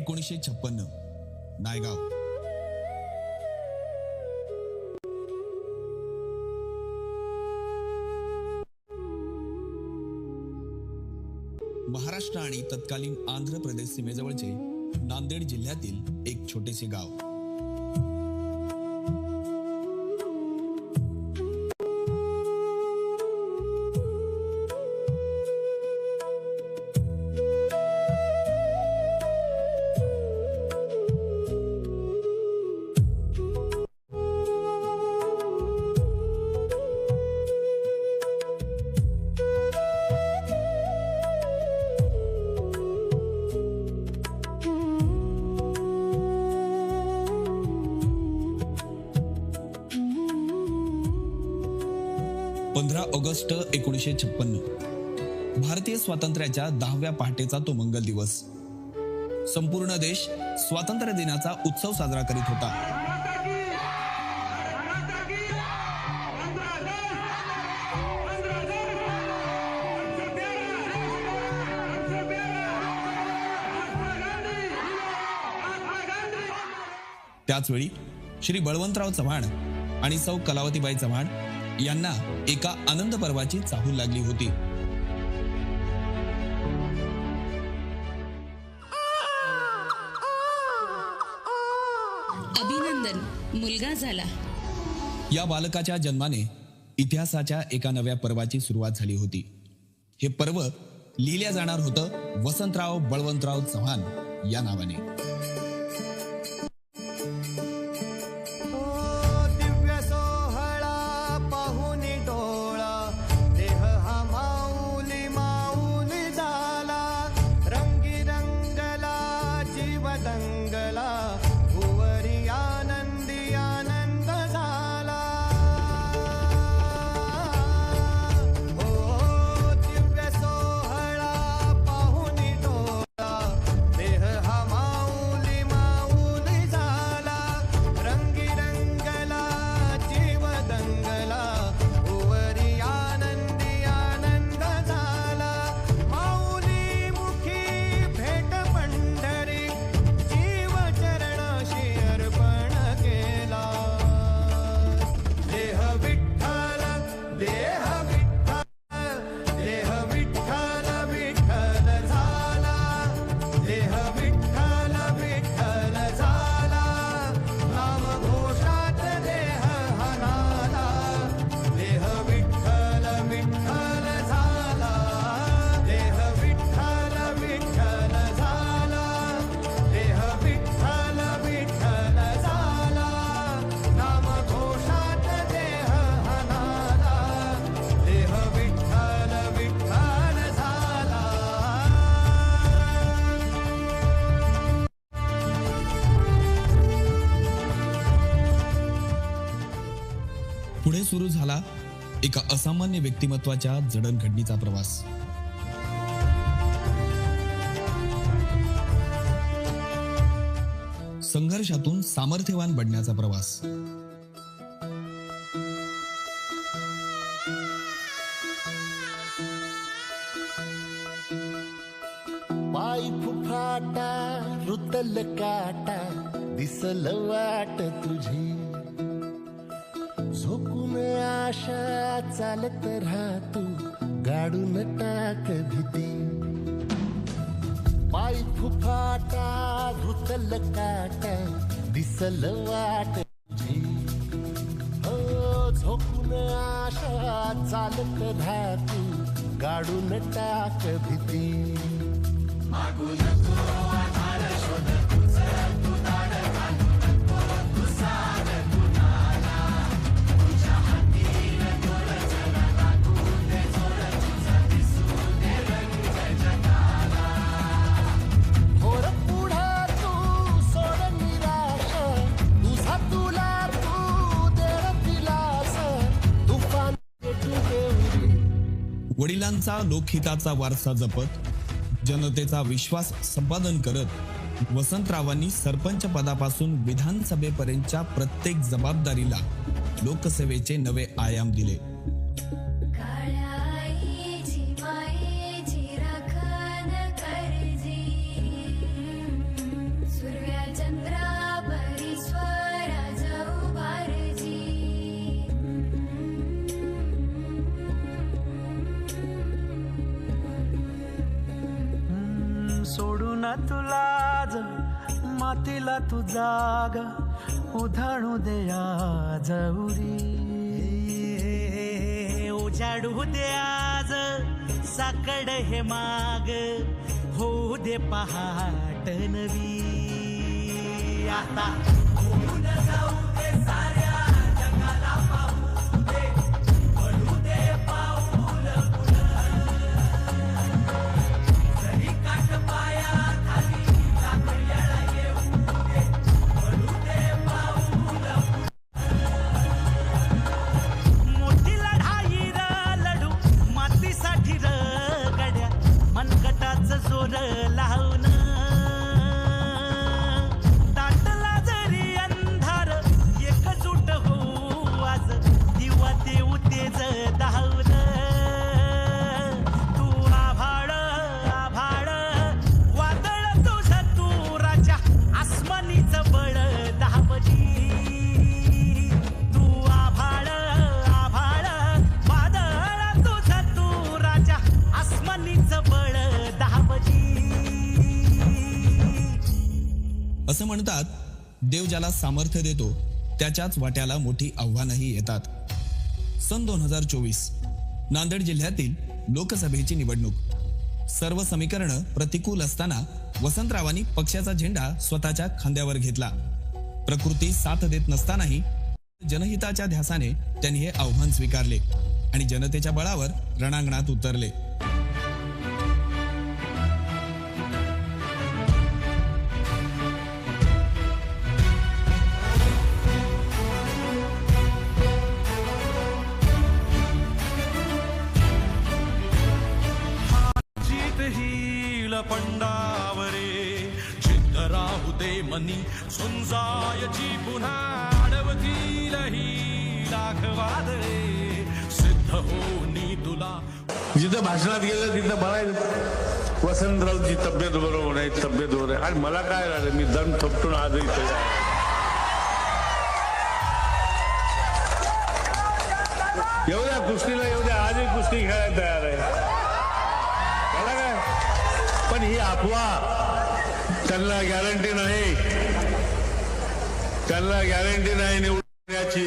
1956 नायगाव. महाराष्ट्र आणि तत्कालीन आंध्र प्रदेश सीमेजवळचे नांदेड जिल्ह्यातील एक छोटेसे गाव. ऑगस्ट 1956 भारतीय स्वातंत्र्याच्या 10व्या पहाटेचा तो मंगल दिवस. संपूर्ण देश स्वातंत्र्य दिनाचा उत्सव साजरा करीत होता. त्याचवेळी श्री बळवंतराव चव्हाण आणि सौ कलावतीबाई चव्हाण यांना एका आनंद पर्वाची चाहूल लागली होती. अभिनंदन, मुलगा झाला. या बालकाच्या जन्माने इतिहासाच्या एका नव्या पर्वाची सुरुवात झाली होती. हे पर्व लिहिल्या जाणार होतं वसंतराव बळवंतराव चव्हाण या नावाने. पुढे सुरू झाला एका असामान्य व्यक्तिमत्वाच्या जडणघडणीचा प्रवास. संघर्षातून सामर्थ्यवान बनण्याचा प्रवास. पाय फुफाटा रुतल काटा दिसल वाट तुझी, झोकून आशा चालत राहतू गाडून टाक भीती. पाय फुफाटा रुतल काटा दिसल वाट तुझी, झोकून आशा चालत राहतू गाडून टाक भीती. मागू नको आधार शोध तुझं तू दाड घालू नको तुझा कुणाला, तुझ्या हातीन दोर जरा लागू दे जोर तुझा दिसू दे रंग जगाला. थोर पुढं तू सोड निराश, तुझा तुला तू दे दिलास, तुफान पेटू देऊ. वडिलांचा लोकहिताचा वारसा जपत जनतेचा विश्वास संपादन करत वसंतरावांनी सरपंच पदापासून विधानसभेपर्यंतच्या प्रत्येक जबाबदारीला लोकसेवेचे नवे आयाम दिले. मातीला तू जाग उधाणू दे आज उरी उजाडू दे आज साकड हे माग होऊ दे पहाट नवी आता होऊन जाऊ दे साऱ्या जगाला पाहू दे पडू दे पाऊल जरी काट पाया खाली लाकड्याला येऊ दे पडू दे पाऊल मोठी लढाई र लढू मातीसाठी र गड्या मनगटाच जोर लावून दाटला जरी अंधार एकजूट हो आज दिवा देऊ तेज धावून तू आभाळ आभाळ वादळ तुझं तू राजा आसमानीच बळ दाबली तू आभाळ आभाळ वादळ तुझं तू राजा आसमानीच बळ दाबली असं म्हणतात, देव ज्याला सामर्थ्य देतो त्याच्याच वाट्याला मोठी आव्हानही येतात. सन 2024 नांदेड जिल्ह्यातील लोकसभेची निवडणूक. सर्व समीकरणं प्रतिकूल असताना वसंतरावांनी पक्षाचा झेंडा स्वतःच्या खांद्यावर घेतला. प्रकृती साथ देत नसतानाही जनहिताच्या ध्यासाने त्यांनी हे आव्हान स्वीकारले आणि जनतेच्या बळावर रणांगणात उतरले. जीत हील पंडावरे जिद्द राहू दे मनी सुंजायची पुन्हा अडवतील ही लाख वादळे सिद्ध होनी तुला जिथं भाषणात गेलं तिथं बघायचं वसंतरावची तब्येत बरोबर आहे, तब्येत बरोबर आहे. आणि मला काय झालं, मी दम थपटून आजही तयार आहे. एवढ्या कुस्तीला एवढ्या आजही कुस्ती खेळायला तयार आहे. मला काय, पण ही अफवा त्यांना गॅरंटी नाही, त्यांना गॅरंटी नाही निवडण्याची.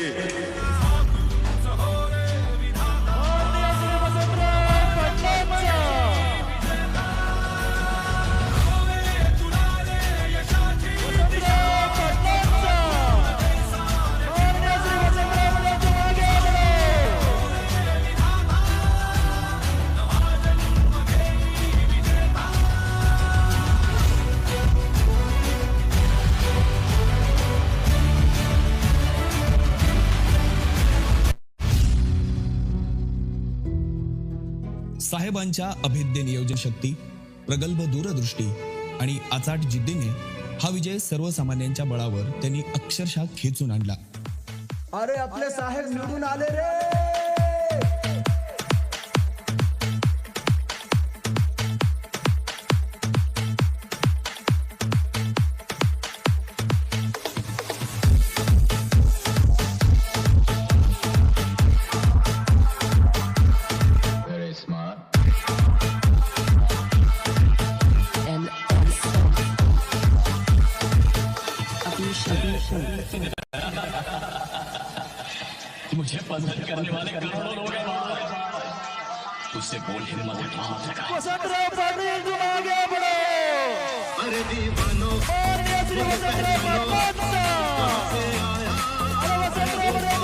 साहेबांच्या अभेद्य नियोजन शक्ती, प्रगल्भ दूरदृष्टी आणि अचाट जिद्दीने हा विजय सर्वसामान्यांच्या बळावर त्यांनी अक्षरशः खेचून आणला. अरे आपले साहेब निवडून आले रे. मुझे पसंद करने वाले करोड़ों लोग हैं उससे बोल हिम्मत उठा वसंतराव पाटील तुम आगे बढ़ो. अरे दीवानो और ये श्री वसंतराव पाटील. अरे वसंतराव पाटील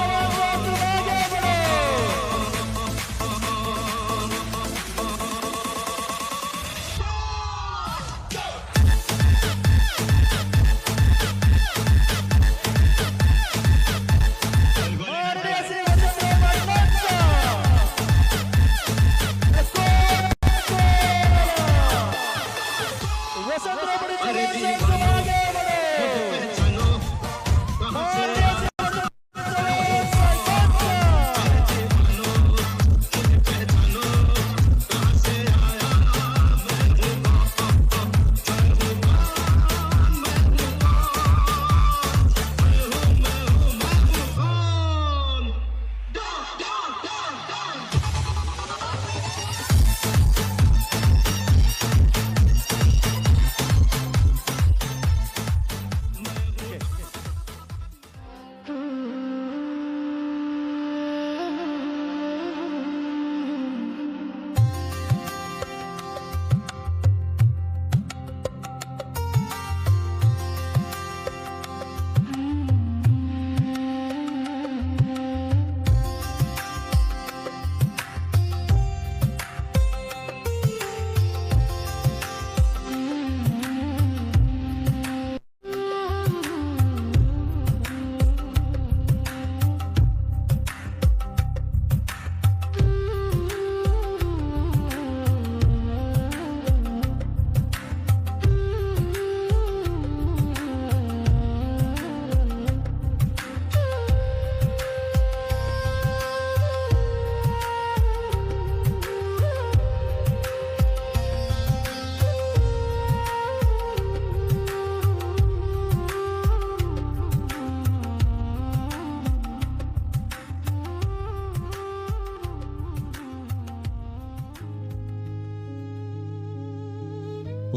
तुम आगे बढ़ो. वसंतराव पाटील तुम आगे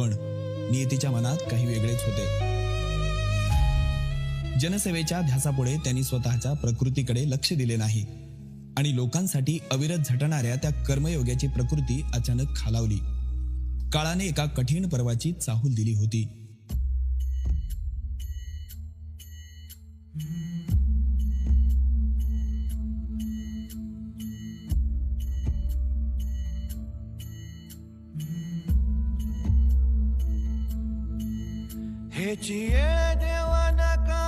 पण नियतीच्या मनात काही वेगळेच होते. जनसेवेच्या ध्यासापुढे त्यांनी स्वतःच्या प्रकृतीकडे लक्ष दिले नाही आणि लोकांसाठी अविरत झटणाऱ्या त्या कर्मयोग्याची प्रकृती अचानक खालावली. काळाने एका कठीण पर्वाची चाहूल दिली होती. हेची येळ देवा नका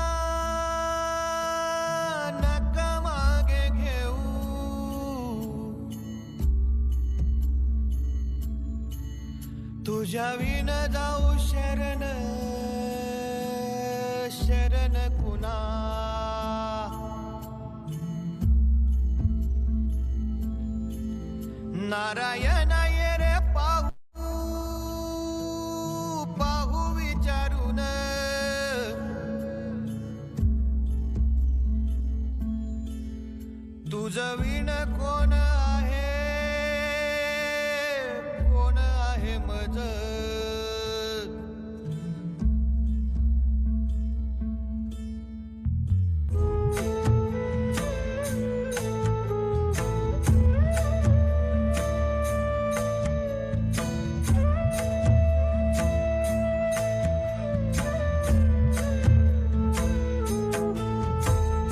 नका मागे घेऊ, तुझ्या विन जाऊ शरण शरण कुणा. नारायण ये रे पाहू पाहू विचारून, तुझं विण कोण आहे कोण आहे मज.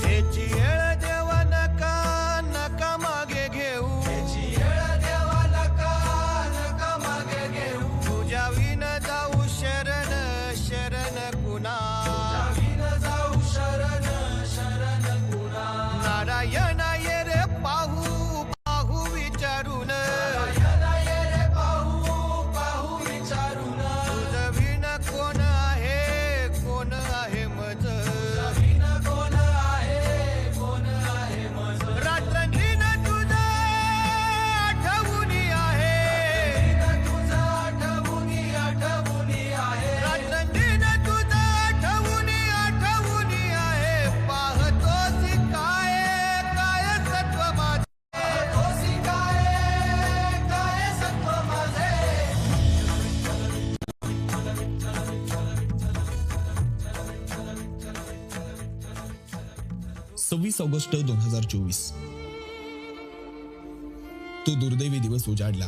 हेची येळ देवा नका नका मागे घेऊ, हेची येळ देवा नका नका मागे घेऊ, तुझ्या विन जाऊ शरण शरण कुणा. विन जाऊ शरण शरण कुणा. नारायण ये रे पाहू पाहू विचारून, नारायण ये रे पाहू पाहू विचारून, तुझं विन कोण आहे कोण आहे मज. विन कोण आहे कोण आहे मज. रात्रंदिन तुझं आठवणी आहे, तुझं आठवणी आठवणी आहे, रात्रंदिन तुझं आठवणी आठवणी आहे. पाहतोसी काय काय सत्व माझे, पाहतोसी काय काय सत्व माझे. 26 ऑगस्ट 2024 तो दुर्दैवी दिवस उजाडला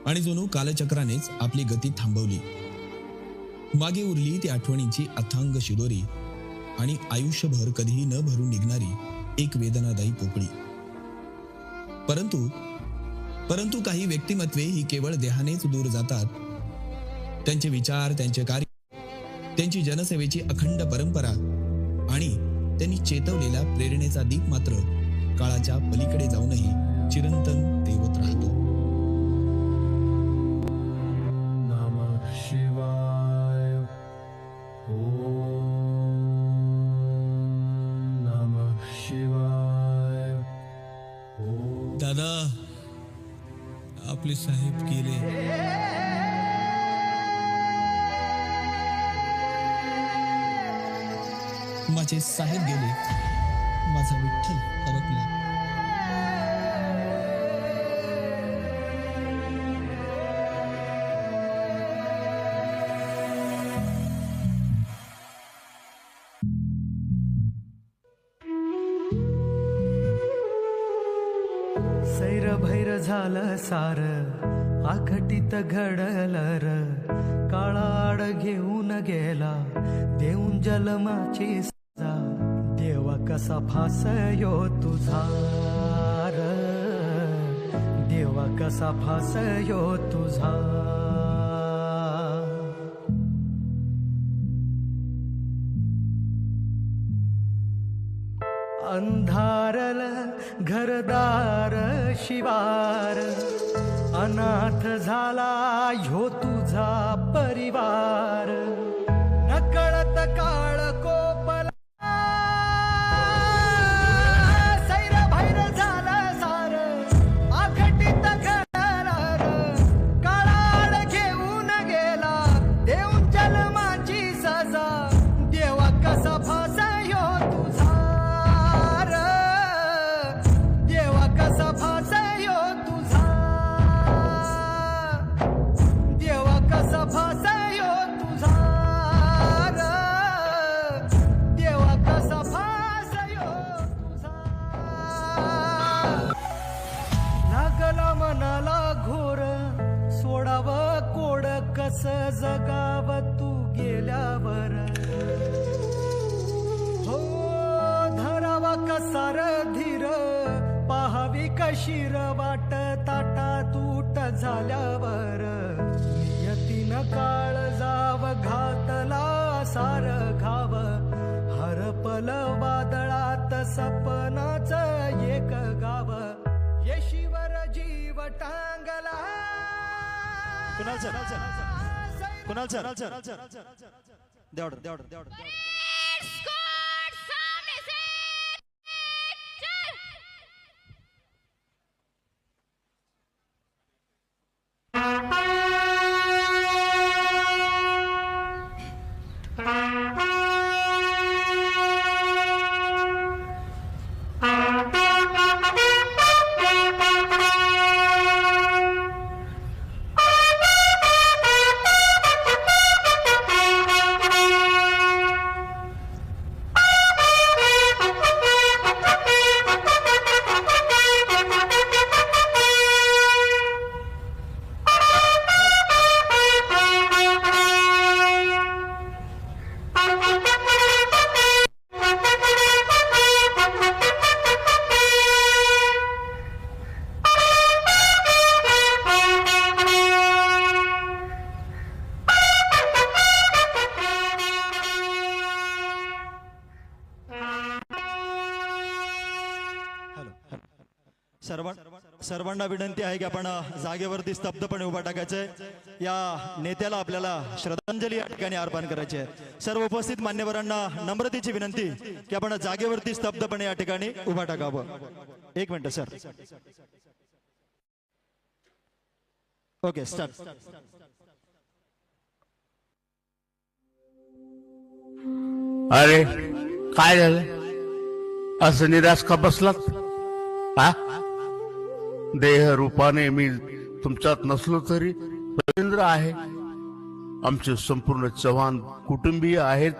आणि जणू कालचक्रानेच आपली गती थांबवली. मागे उरली ती आठवणींची अथांग शिदोरी आणि आयुष्यभर कधीही न भरून निघणारी एक वेदनादायी पोकळी. परंतु काही व्यक्तिमत्वे ही केवळ देहानेच दूर जातात. त्यांचे विचार, त्यांचे कार्य, त्यांची जनसेवेची अखंड परंपरा आणि त्यांनी चेतवलेला प्रेरणेचा दीप मात्र काळाच्या पलीकडे जाऊनही चिरंतन तेवत राहतो. नमः शिवाय. ओम नमः शिवाय. दादा, आपले साहेब गेले. माझे साहेब गेले, माझा विठ्ठल हरपला. सैर भैर झालं सार आखटीत घडलं र, काळाड घेऊन गेला देऊन जलमाची सजा. देवा कसा फासयो तुझा र, देवा कसा फासयो तुझा. अंधारल घरदार शिवार, अनाथ झाला ह्यो तुझा परिवार. नकळत काळ कोपला सैर भैर झालं सार आखटीत घडलं, काळाड घेऊन गेला देऊन जन्माची सजा. देवा कसा फासयो तुझा, देवा कसा फासयो तुझा, देवा कसा पाहावी कशी वाट ताटा तूट झाल्यावर नियतीनं काळ जाव घातला सार घाव हरपल वादळात सपनाच एक गाव येशीवर जीव टांगला सर्वांना विनंती आहे की आपण जागेवरती स्तब्धपणे उभा टाकायचंय. या नेत्याला आपल्याला श्रद्धांजली या ठिकाणी अर्पण करायची आहे. सर्व उपस्थित मान्यवरांना नम्रतेची विनंती की आपण जागेवरती स्तब्धपणे या ठिकाणी उभा टाकावं. एक मिनिट सर. Okay start. अरे काय झालं असं निराश का बसलात? हा देह रूपाने मी तुमच्यात नसलो तरी रवींद्र आहे. आमचे संपूर्ण चव्हाण कुटुंबीय आहेत.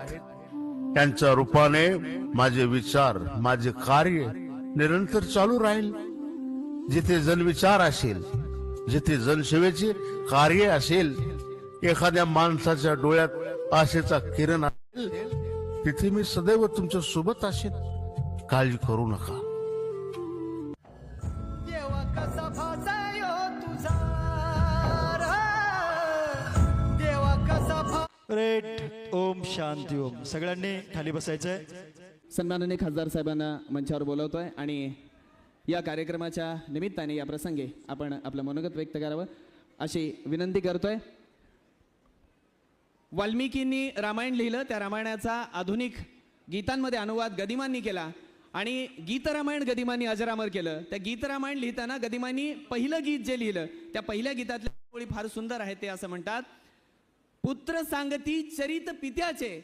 त्यांच्या रूपाने माझे विचार माझे कार्य निरंतर चालू राहील. जिथे जनविचार असेल जिथे जनसेवेचे कार्य असेल एखाद्या माणसाच्या डोळ्यात आशेचा किरण असेल तिथे मी सदैव तुमच्या सोबत असेल. काळजी करू नका. देवा कसा भासायो तुझा देवा कसा रेट ओम शांती ओम. सगळ्यांनी खाली बसायचंय. सन्माननीय खासदार साहेबांना मंचावर बोलवतोय आणि या कार्यक्रमाच्या निमित्ताने या प्रसंगी आपण आपलं मनोगत व्यक्त करावं अशी विनंती करतोय. वाल्मिकींनी रामायण लिहिलं. त्या रामायणाचा आधुनिक गीतांमध्ये अनुवाद गदिमांनी केला आणि गीतरामायण गदिमांनी अजरामर केलं. त्या गीतरामायण लिहिताना गदिमांनी पहिलं गीत जे लिहिलं त्या पहिल्या गीतातल्या ओळी फार सुंदर आहे. ते असं म्हणतात, पुत्र सांगती चरित पित्याचे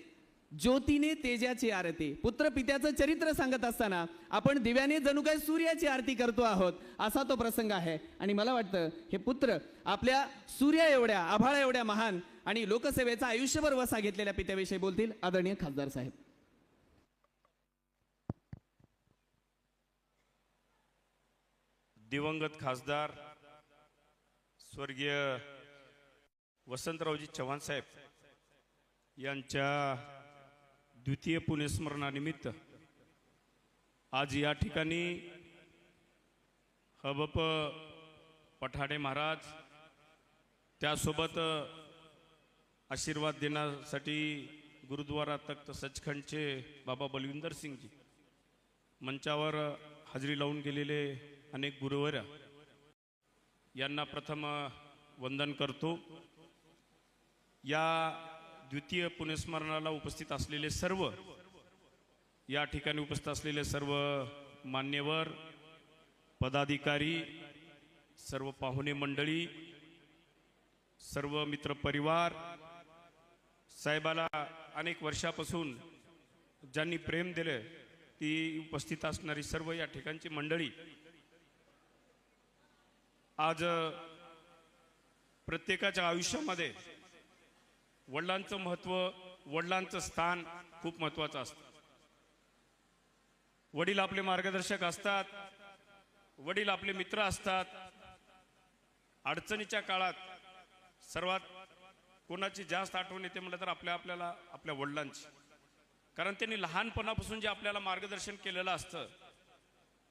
ज्योतीने तेजाची आरती. पुत्र पित्याचं चरित्र सांगत असताना आपण दिव्याने जणू काय सूर्याची आरती करतो आहोत असा तो प्रसंग आहे. आणि मला वाटतं हे पुत्र आपल्या सूर्या एवढ्या आभाळा एवढ्या महान आणि लोकसेवेचा आयुष्यभर वसा घेतलेल्या पित्याविषयी बोलतील आदरणीय खासदार साहेब. दिवंगत खासदार स्वर्गीय वसंतरावजी चव्हाण साहेब यांच्या द्वितीय पुण्यस्मरणानिमित्त आज या ठिकाणी हबप पठाडे महाराज त्यासोबत आशीर्वाद देण्यासाठी गुरुद्वारा तख्त सचखंडचे बाबा बलविंदर सिंगजी मंचावर हजेरी लावून गेलेले अनेक गुरुवर्य यांना प्रथम वंदन करतो. या द्वितीय पुण्यस्मरणाला उपस्थित असलेले सर्व या ठिकाणी उपस्थित असलेले सर्व मान्यवर पदाधिकारी सर्व पाहुणे मंडळी सर्व मित्रपरिवार साहेबाला अनेक वर्षापासून ज्यांनी प्रेम दिले ती उपस्थित असणारी सर्व या ठिकाणची मंडळी आज प्रत्येकाच्या आयुष्यामध्ये वडिलांचं महत्त्व वडिलांचं स्थान खूप महत्त्वाचं असतं. वडील आपले मार्गदर्शक असतात. वडील आपले मित्र असतात. अडचणीच्या काळात सर्वात कोणाची जास्त आठवण येते म्हटलं तर आपल्याला आपल्या वडिलांची. कारण त्यांनी लहानपणापासून जे आपल्याला मार्गदर्शन केलेलं असतं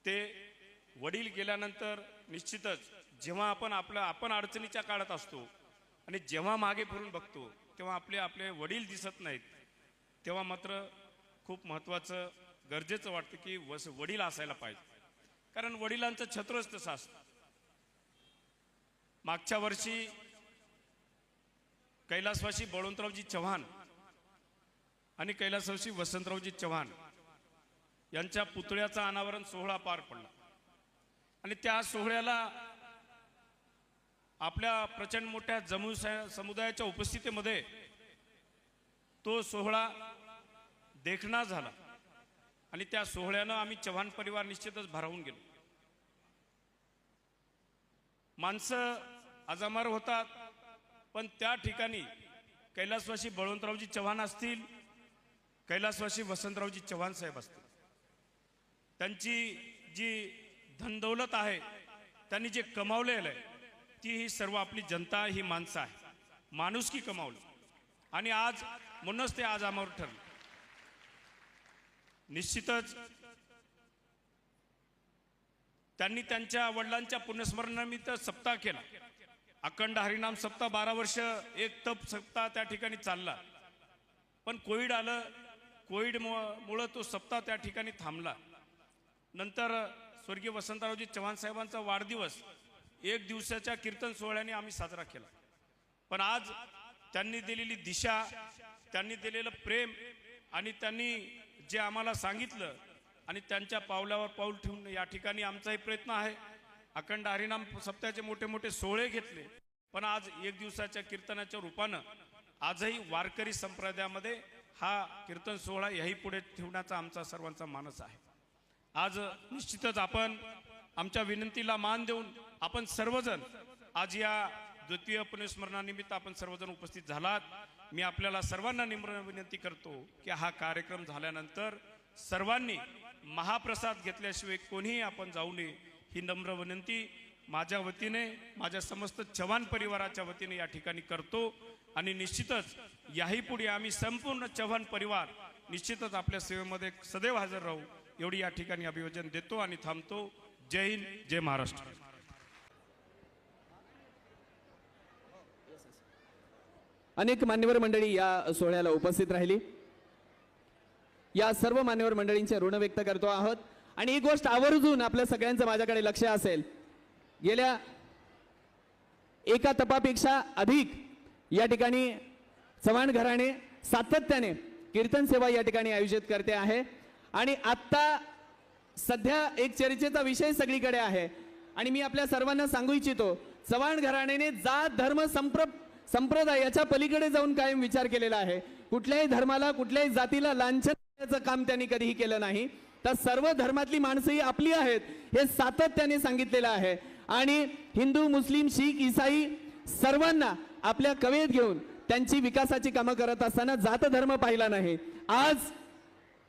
ते वडील गेल्यानंतर निश्चितच जेव्हा आपण अडचणीच्या काळात असतो आणि जेव्हा मागे फिरून बघतो तेव्हा आपले वडील दिसत नाहीत, तेव्हा मात्र खूप महत्त्वाचं गरजेचं वाटतं की वडील असायला पाहिजे, कारण वडिलांचं छत्रच तसं असतं. मागच्या वर्षी कैलासवासी बळवंतरावजी चव्हाण आणि कैलासवासी वसंतरावजी चव्हाण यांच्या पुतळ्याचा अनावरण सोहळा पार पडला आणि त्या सोहळ्याला आपल्या प्रचंड मोठ्या समुदायाच्या उपस्थितीमध्ये तो सोहळा देखणा झाला आणि त्या सोहळ्यानं आम्ही चव्हाण परिवार निश्चितच भारावून गेलो. माणसं अजमार होतात, पण त्या ठिकाणी कैलासवासी बळवंतरावजी चव्हाण असतील, कैलासवासी वसंतरावजी चव्हाण साहेब असतील, त्यांची जी धनदौलत आहे, त्यांनी जे कमावलेलं आहे, ती ही सर्व आपली जनता, ही माणसं आहे, माणुसकी कमावलं आणि आज म्हणूनच ते आज अमर ठरले. निश्चितच त्यांनी त्यांच्या वडिलांच्या पुण्यस्मरणानिमित्त सप्ताह केला. अखंड हरिनाम सप्ताह 12 वर्ष एक तप सप्ताह त्या ठिकाणी चालला, पण कोविड आलं, कोविडमुळं तो सप्ताह त्या ठिकाणी थांबला. नंतर स्वर्गीय वसंतरावजी चव्हाण साहेबांचा वाढदिवस 1 दिवसाच्या कीर्तन सोहळ्याने आम्ही साजरा केला. पण आज त्यांनी दिलेली दिशा, त्यांनी दिलेलं प्रेम आणि त्यांनी जे आम्हाला सांगितलं आणि त्यांच्या पावलावर पाऊल ठेवून या ठिकाणी आमचाही प्रयत्न आहे. अखंड हरिनाम सप्ताहाचे मोठे मोठे सोहळे घेतले, पण आज 1 दिवसाच्या कीर्तनाच्या रूपानं आजही वारकरी संप्रदायामध्ये हा कीर्तन सोहळा याही पुढे ठेवण्याचा आमचा सर्वांचा मानस आहे. आज निश्चितच आपण आमच्या विनंतीला मान देऊन आपण सर्वजण आज या द्वितीय पुण्यस्मरणानिमित्त आपण सर्वजण उपस्थित झालात. मी आपल्याला सर्वांना निम्र विनंती करतो की हा कार्यक्रम झाल्यानंतर सर्वांनी महाप्रसाद घेतल्याशिवाय कोणीही आपण जाऊ नये, ही नम्र विनंती माझ्या वतीने, माझ्या समस्त चव्हाण परिवाराच्या वतीने या ठिकाणी करतो. आणि निश्चितच याही पुढे आम्ही संपूर्ण चव्हाण परिवार निश्चितच आपल्या सेवेमध्ये सदैव हजर राहू, एवढी या ठिकाणी अभिवादन देतो आणि थांबतो. जय हिंद, जय महाराष्ट्र. अनेक मान्यवर मंडळी या सोहळ्याला उपस्थित राहिली. या सर्व मान्यवर मंडळींचे ऋण व्यक्त करतो आहोत. आणि ही गोष्ट आवर्जून आपल्या सगळ्यांचं माझ्याकडे लक्ष असेल, गेल्या एका तपापेक्षा अधिक या ठिकाणी चव्हाण घराणे सातत्याने कीर्तन सेवा या ठिकाणी आयोजित करते आहे. आणि आत्ता सध्या एक चर्चेचा विषय सगळीकडे आहे आणि मी आपल्या सर्वांना सांगू इच्छितो, चव्हाण घराण्याने जात धर्म संप्रदायाच्या पलीकडे जाऊन कायम विचार केलेला आहे. कुठल्याही धर्माला, कुठल्याही जातीला लांछन देण्याचं काम त्यांनी कधीही केलं नाही. तर सर्व धर्मातली माणसंही आपली आहेत हे सातत्याने सांगितलेलं आहे. आणि हिंदू, मुस्लिम, शीख, ईसाई सर्वांना आपल्या कवेत घेऊन त्यांची विकासाची कामं करत असताना जात धर्म पाहिला नाही. आज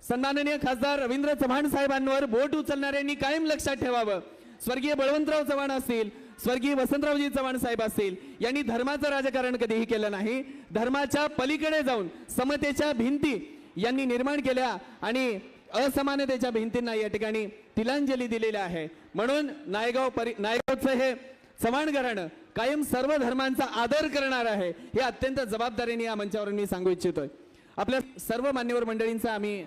सन्माननीय खासदार रवींद्र चव्हाण साहेबांवर बोट उचलणाऱ्यांनी कायम लक्षात ठेवावं, स्वर्गीय बळवंतराव चव्हाण असतील, स्वर्गीय वसंतरावजी चव्हाण साहेब असतील, यांनी धर्माचं राजकारण कधीही केलं नाही. धर्माच्या पलीकडे जाऊन समतेच्या भिंती यांनी निर्माण केल्या आणि असमानतेच्या भिंतींना या ठिकाणी तिलांजली दिलेली आहे. म्हणून नायगावचं हे चव्हाण घराणं कायम सर्व धर्मांचा आदर करणार आहे, हे अत्यंत जबाबदारीने या मंचावरून मी सांगू इच्छितोय. आपल्या सर्व मान्यवर मंडळींचा आम्ही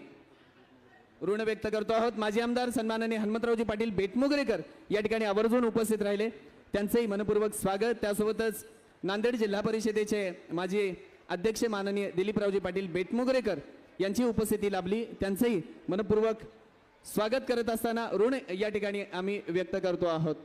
ऋण व्यक्त करतो आहोत. माजी आमदार सन्माननीय हनुमंतरावजी पाटील बेटमुगरेकर या ठिकाणी आवर्जून उपस्थित राहिले, त्यांचंही मनपूर्वक स्वागत. त्यासोबतच नांदेड जिल्हा परिषदेचे माजी अध्यक्ष माननीय दिलीपरावजी पाटील बेटमुगरेकर यांची उपस्थिती लाभली, त्यांचंही मनपूर्वक स्वागत करत असताना ऋण या ठिकाणी आम्ही व्यक्त करतो आहोत.